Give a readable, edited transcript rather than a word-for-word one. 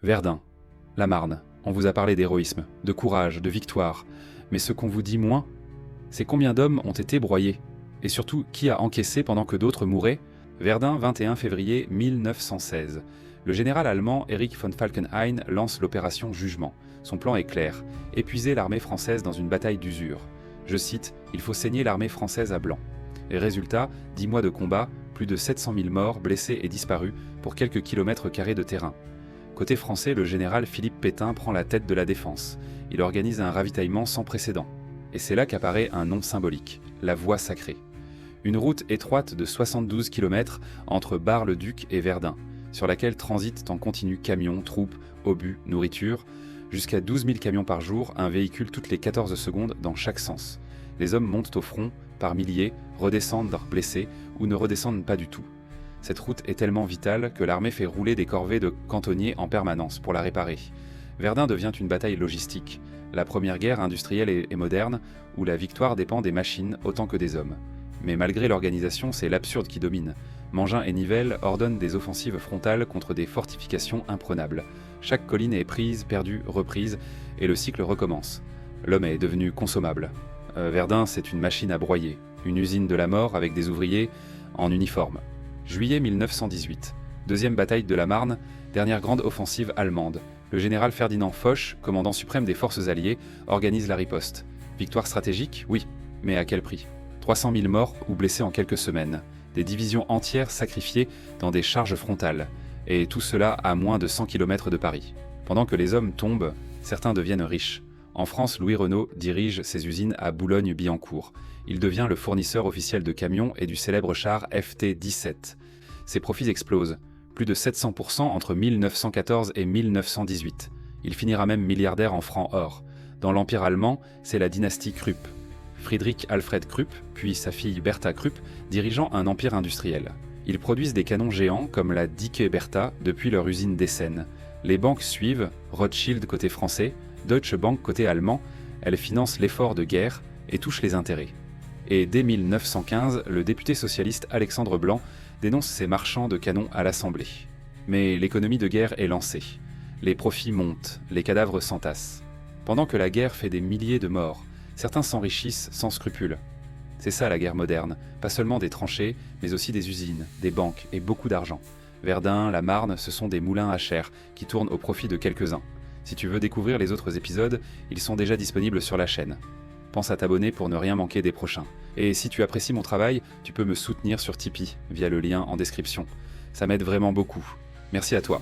Verdun, la Marne, on vous a parlé d'héroïsme, de courage, de victoire, mais ce qu'on vous dit moins, c'est combien d'hommes ont été broyés, et surtout qui a encaissé pendant que d'autres mouraient. Verdun, 21 février 1916. Le général allemand Erich von Falkenhayn lance l'opération Jugement. Son plan est clair, épuiser l'armée française dans une bataille d'usure. Je cite, « Il faut saigner l'armée française à blanc ». Et résultat, 10 mois de combat, plus de 700 000 morts, blessés et disparus pour quelques kilomètres carrés de terrain. Côté français, le général Philippe Pétain prend la tête de la défense. Il organise un ravitaillement sans précédent. Et c'est là qu'apparaît un nom symbolique, la Voie sacrée. Une route étroite de 72 km entre Bar-le-Duc et Verdun, sur laquelle transitent en continu camions, troupes, obus, nourriture, jusqu'à 12 000 camions par jour, un véhicule toutes les 14 secondes dans chaque sens. Les hommes montent au front, par milliers, redescendent blessés ou ne redescendent pas du tout. Cette route est tellement vitale que l'armée fait rouler des corvées de cantonniers en permanence pour la réparer. Verdun devient une bataille logistique, la première guerre industrielle et moderne, où la victoire dépend des machines autant que des hommes. Mais malgré l'organisation, c'est l'absurde qui domine. Mangin et Nivelle ordonnent des offensives frontales contre des fortifications imprenables. Chaque colline est prise, perdue, reprise, et le cycle recommence. L'homme est devenu consommable. Verdun, c'est une machine à broyer, une usine de la mort avec des ouvriers en uniforme. Juillet 1918, deuxième bataille de la Marne, dernière grande offensive allemande. Le général Ferdinand Foch, commandant suprême des forces alliées, organise la riposte. Victoire stratégique? Oui, mais à quel prix? 300 000 morts ou blessés en quelques semaines, des divisions entières sacrifiées dans des charges frontales, et tout cela à moins de 100 km de Paris. Pendant que les hommes tombent, certains deviennent riches. En France, Louis Renault dirige ses usines à Boulogne-Billancourt. Il devient le fournisseur officiel de camions et du célèbre char FT-17. Ses profits explosent, plus de 700% entre 1914 et 1918. Il finira même milliardaire en francs or. Dans l'Empire allemand, c'est la dynastie Krupp. Friedrich Alfred Krupp, puis sa fille Bertha Krupp, dirigeant un empire industriel. Ils produisent des canons géants comme la Dicke Bertha depuis leur usine d'Essen. Les banques suivent, Rothschild côté français, Deutsche Bank côté allemand, elles financent l'effort de guerre et touchent les intérêts. Et dès 1915, le député socialiste Alexandre Blanc dénonce ces marchands de canons à l'Assemblée. Mais l'économie de guerre est lancée. Les profits montent, les cadavres s'entassent. Pendant que la guerre fait des milliers de morts, certains s'enrichissent sans scrupules. C'est ça la guerre moderne, pas seulement des tranchées, mais aussi des usines, des banques et beaucoup d'argent. Verdun, la Marne, ce sont des moulins à chair qui tournent au profit de quelques-uns. Si tu veux découvrir les autres épisodes, ils sont déjà disponibles sur la chaîne. Pense à t'abonner pour ne rien manquer des prochains. Et si tu apprécies mon travail, tu peux me soutenir sur Tipeee, via le lien en description. Ça m'aide vraiment beaucoup. Merci à toi.